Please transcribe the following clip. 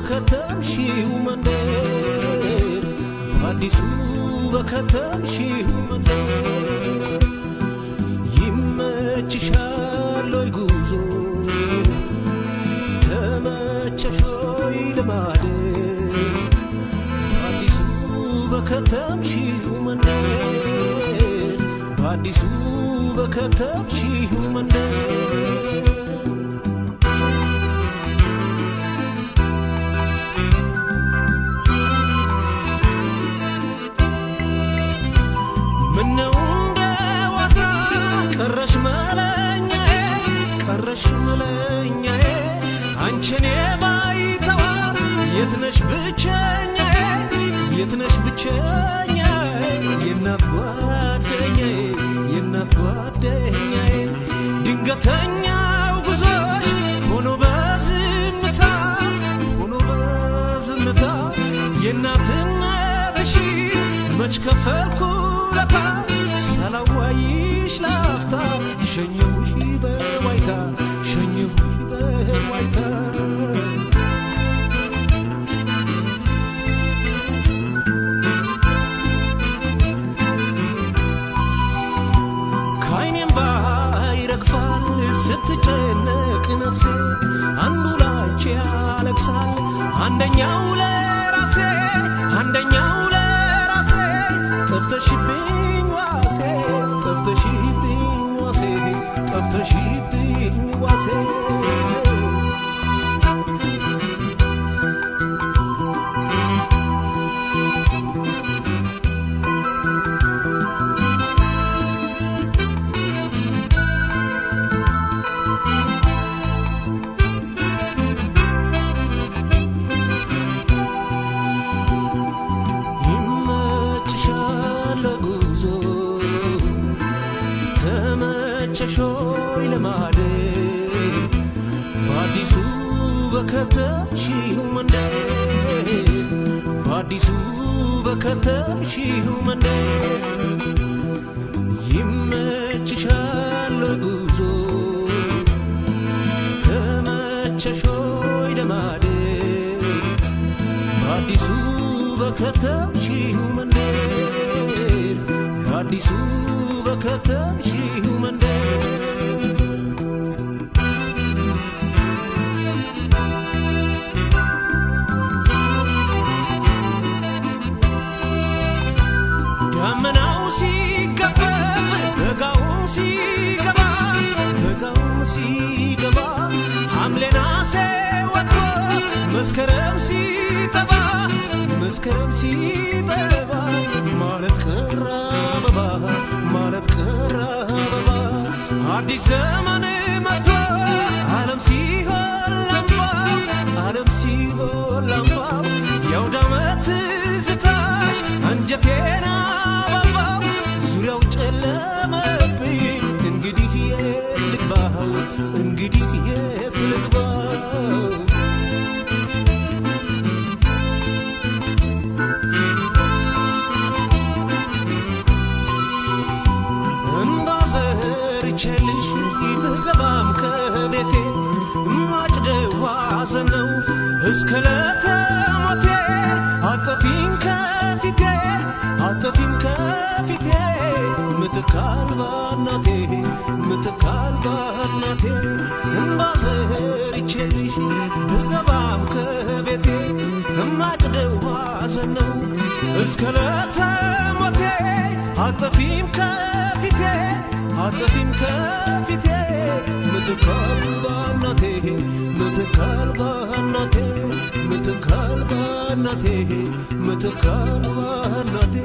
በከተምሽው መንደር በአዲሱ በከተምሽው መንደር ይመችሻል ወይ ጉዞ ተመቸሽ ወይ ለማደር በአዲሱ በከተምሽው መንደር በአዲሱ በከተምሽው መንደር ምነው እንደ ዋዛ ቀረሽ መለኛዬ አንቺን የማይተዋር የትነሽ ብቸኛዬ የእናት ጓደኛዬ ድንገተኛው ጉዞሽ ሆኖ በዝምታ የእናትነትሽ መች ከፈልኩ ለታ ሳላዋይሽ ላፍታ ሸኘሁሽ በዋይታ ከዓይኔም ባይረግፋል ስትጨነቅ ነፍሴ አንዱ ላንቺ ያለቅሳል አንደኛው ለራሴ ጠፍተሽብኝ ዋሴ ተመቸሾይ ለማደር በአዲሱ በከተምሽው መንደር ይመችሻል ጉዞ ተመቸሾይ ለማደር በአዲሱ በከተምሽው መንደር በአዲሱ በከተምሽው መንደር ዳመናው ሲገፈፍ በጋውም ሲገባ ሐምሌ ነሐሴ ወጥቶ መስከረም ሲጠባ ማለት ቀረ አበባ አዲስ ዘመን መጥቶ ዓለም ሲሆን ላምባው የአውደ ዓመት ትዝታሽ አንጀቴን አበባው ዙሪያው ጨለመብኝ እንግዲህ የት ልግባው ቸልሽ ብገባም ከቤቴ ማጭደዋ ዘነው እስከ ለተሞቴ አጠፊም ከፊቴ ምትክ አልባ እናቴ እምባዘር ቸልሽ ብገባም ከቤቴ ማጭደዋ ዘነው እስከ ለተሞቴ አጠፊም ከፊቴ ምትክ አልባ እናቴ